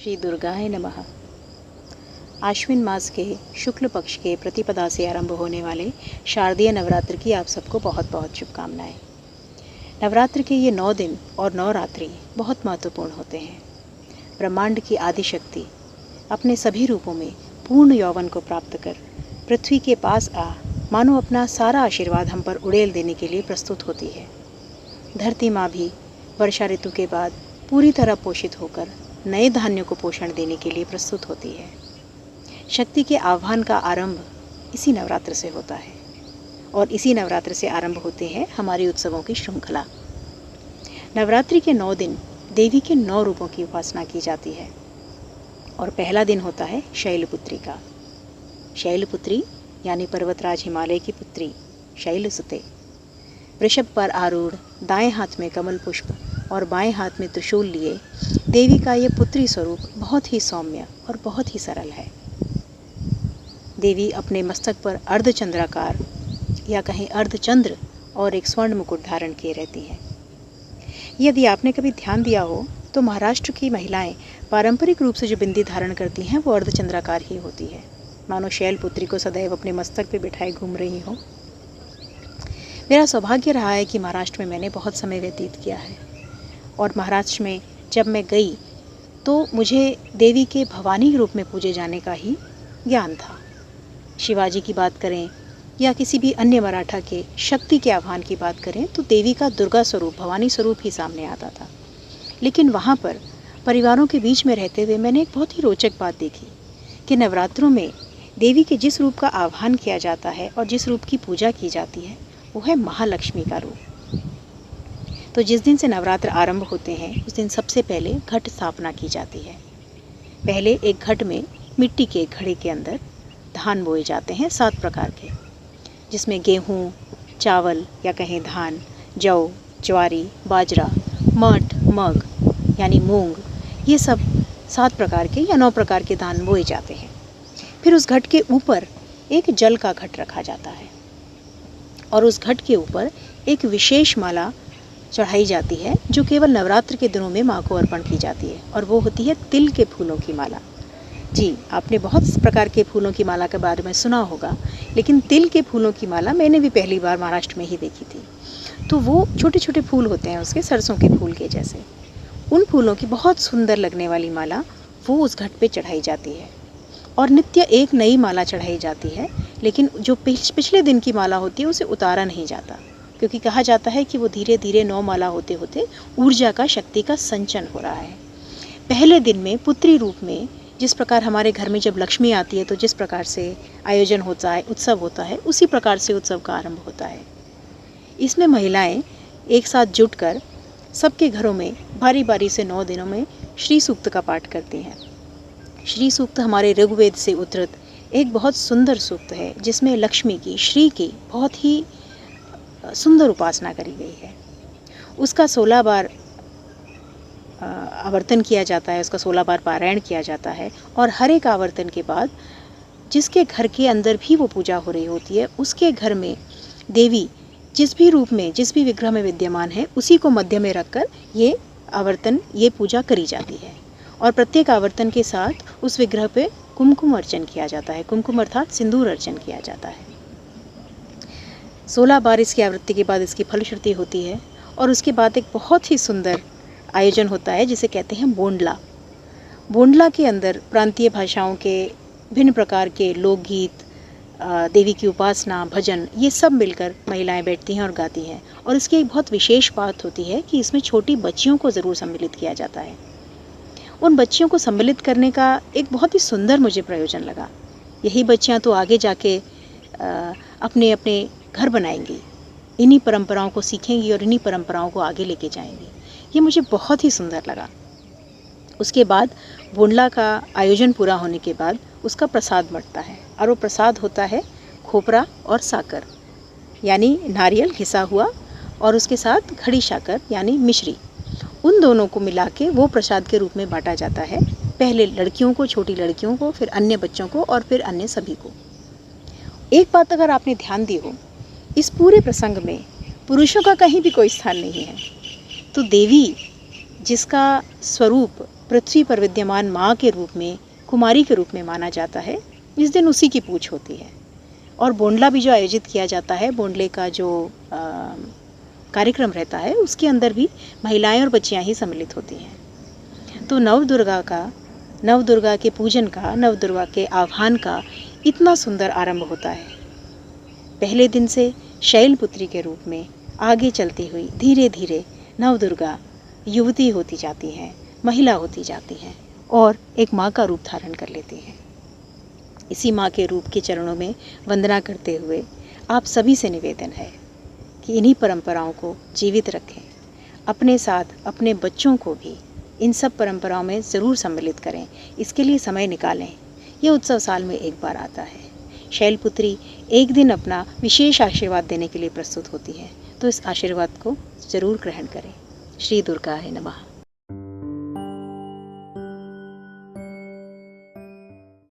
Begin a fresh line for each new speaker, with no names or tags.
श्री दुर्गाय नमः। आश्विन मास के शुक्ल पक्ष के प्रतिपदा से आरंभ होने वाले शारदीय नवरात्र की आप सबको बहुत बहुत शुभकामनाएं। नवरात्र के ये 9 दिन और 9 रात्रि बहुत महत्वपूर्ण होते हैं। ब्रह्मांड की आदिशक्ति अपने सभी रूपों में पूर्ण यौवन को प्राप्त कर पृथ्वी के पास मानो अपना सारा आशीर्वाद हम पर उड़ेल देने के लिए प्रस्तुत होती है। धरती माँ भी वर्षा ऋतु के बाद पूरी तरह पोषित होकर नए धान्य को पोषण देने के लिए प्रस्तुत होती है। शक्ति के आह्वान का आरंभ इसी नवरात्र से होता है और इसी नवरात्र से आरंभ होते हैं हमारी उत्सवों की श्रृंखला। नवरात्रि के 9 दिन देवी के 9 रूपों की उपासना की जाती है और पहला दिन होता है शैलपुत्री का। शैलपुत्री यानी पर्वतराज हिमालय की पुत्री शैलसुते। वृषभ पर आरूढ़, दाएं हाथ में कमल पुष्प और बाएं हाथ में त्रिशूल लिए देवी का ये पुत्री स्वरूप बहुत ही सौम्य और बहुत ही सरल है। देवी अपने मस्तक पर अर्धचंद्राकार या कहीं अर्धचंद्र और एक स्वर्ण मुकुट धारण किए रहती हैं। यदि आपने कभी ध्यान दिया हो तो महाराष्ट्र की महिलाएं पारंपरिक रूप से जो बिंदी धारण करती हैं वो अर्धचंद्राकार ही होती है, मानो शैलपुत्री को सदैव अपने मस्तक पे बिठाए घूम रही हो। मेरा सौभाग्य रहा है कि महाराष्ट्र में मैंने बहुत समय व्यतीत किया है और महाराष्ट्र में जब मैं गई तो मुझे देवी के भवानी रूप में पूजे जाने का ही ज्ञान था। शिवाजी की बात करें या किसी भी अन्य मराठा के शक्ति के आह्वान की बात करें तो देवी का दुर्गा स्वरूप, भवानी स्वरूप ही सामने आता था। लेकिन वहाँ पर परिवारों के बीच में रहते हुए मैंने एक बहुत ही रोचक बात देखी कि नवरात्रों में देवी के जिस रूप का आह्वान किया जाता है और जिस रूप की पूजा की जाती है वो है महालक्ष्मी का रूप। तो जिस दिन से नवरात्र आरंभ होते हैं उस दिन सबसे पहले घट स्थापना की जाती है। पहले एक घट में मिट्टी के घड़े के अंदर धान बोए जाते हैं 7 प्रकार के, जिसमें गेहूँ, चावल या कहें धान, जौ, ज्वारी, बाजरा, मठ, मग यानी मूंग, ये सब 7 प्रकार के या 9 प्रकार के धान बोए जाते हैं। फिर उस घट के ऊपर एक जल का घट रखा जाता है और उस घट के ऊपर एक विशेष माला चढ़ाई जाती है जो केवल नवरात्र के दिनों में माँ को अर्पण की जाती है और वो होती है तिल के फूलों की माला। जी, आपने बहुत प्रकार के फूलों की माला के बारे में सुना होगा, लेकिन तिल के फूलों की माला मैंने भी पहली बार महाराष्ट्र में ही देखी थी। तो वो छोटे छोटे फूल होते हैं उसके, सरसों के फूल के जैसे। उन फूलों की बहुत सुंदर लगने वाली माला वो उस घट पे चढ़ाई जाती है और नित्य एक नई माला चढ़ाई जाती है। लेकिन जो पिछले दिन की माला होती है उसे उतारा नहीं जाता, क्योंकि कहा जाता है कि वो धीरे धीरे 9 माला होते होते ऊर्जा का, शक्ति का संचन हो रहा है। पहले दिन में पुत्री रूप में, जिस प्रकार हमारे घर में जब लक्ष्मी आती है तो जिस प्रकार से आयोजन होता है, उत्सव होता है, उसी प्रकार से उत्सव का आरंभ होता है। इसमें महिलाएं एक साथ जुटकर सबके घरों में बारी बारी से 9 दिनों में श्री सूक्त का पाठ करती हैं। श्री सूक्त हमारे ऋग्वेद से उद्धृत एक बहुत सुंदर सूक्त है जिसमें लक्ष्मी की, श्री की बहुत ही सुंदर उपासना करी गई है। उसका 16 बार आवर्तन किया जाता है, उसका 16 बार पारायण किया जाता है और हर एक आवर्तन के बाद जिसके घर के अंदर भी वो पूजा हो रही होती है उसके घर में देवी जिस भी रूप में, जिस भी विग्रह में विद्यमान है उसी को मध्य में रखकर ये आवर्तन, ये पूजा करी जाती है। और प्रत्येक आवर्तन के साथ उस विग्रह पे कुमकुम अर्चन किया जाता है। कुमकुम अर्थात सिंदूर अर्चन किया जाता है। 16 बार इसकी आवृत्ति के बाद इसकी फलश्रुति होती है और उसके बाद एक बहुत ही सुंदर आयोजन होता है जिसे कहते हैं बोंडला। बोंडला के अंदर प्रांतीय भाषाओं के भिन्न प्रकार के लोकगीत, देवी की उपासना, भजन, ये सब मिलकर महिलाएं बैठती हैं और गाती हैं। और इसकी एक बहुत विशेष बात होती है कि इसमें छोटी बच्चियों को ज़रूर सम्मिलित किया जाता है। उन बच्चियों को सम्मिलित करने का एक बहुत ही सुंदर मुझे प्रयोजन लगा। यही बच्चियां तो आगे जाके अपने अपने घर बनाएंगी, इन्हीं परंपराओं को सीखेंगी और इन्हीं परंपराओं को आगे लेके जाएंगी। ये मुझे बहुत ही सुंदर लगा। उसके बाद बोंडला का आयोजन पूरा होने के बाद उसका प्रसाद बंटता है और वो प्रसाद होता है खोपरा और साकर, यानी नारियल घिसा हुआ और उसके साथ खड़ी साकर यानी मिश्री। उन दोनों को मिला के वो प्रसाद के रूप में बांटा जाता है। पहले लड़कियों को, छोटी लड़कियों को, फिर अन्य बच्चों को और फिर अन्य सभी को। एक बात अगर आपने ध्यान दी हो, इस पूरे प्रसंग में पुरुषों का कहीं भी कोई स्थान नहीं है। तो देवी जिसका स्वरूप पृथ्वी पर विद्यमान माँ के रूप में, कुमारी के रूप में माना जाता है। इस दिन उसी की पूछ होती है। और बोंडला भी जो आयोजित किया जाता है, बोंडले का जो कार्यक्रम रहता है, उसके अंदर भी महिलाएं और बच्चियां ही सम्मिलित होती हैं। तो नवदुर्गा के पूजन का, नवदुर्गा के आह्वान का इतना सुंदर आरंभ होता है। पहले दिन से शैलपुत्री के रूप में आगे चलती हुई धीरे धीरे नवदुर्गा युवती होती जाती हैं, महिला होती जाती हैं और एक माँ का रूप धारण कर लेती हैं। इसी माँ के रूप के चरणों में वंदना करते हुए आप सभी से निवेदन है कि इन्हीं परंपराओं को जीवित रखें। अपने साथ अपने बच्चों को भी इन सब परंपराओं में ज़रूर सम्मिलित करें। इसके लिए समय निकालें। ये उत्सव साल में एक बार आता है। शैलपुत्री एक दिन अपना विशेष आशीर्वाद देने के लिए प्रस्तुत होती है, तो इस आशीर्वाद को ज़रूर ग्रहण करें। श्री दुर्गाय नमः।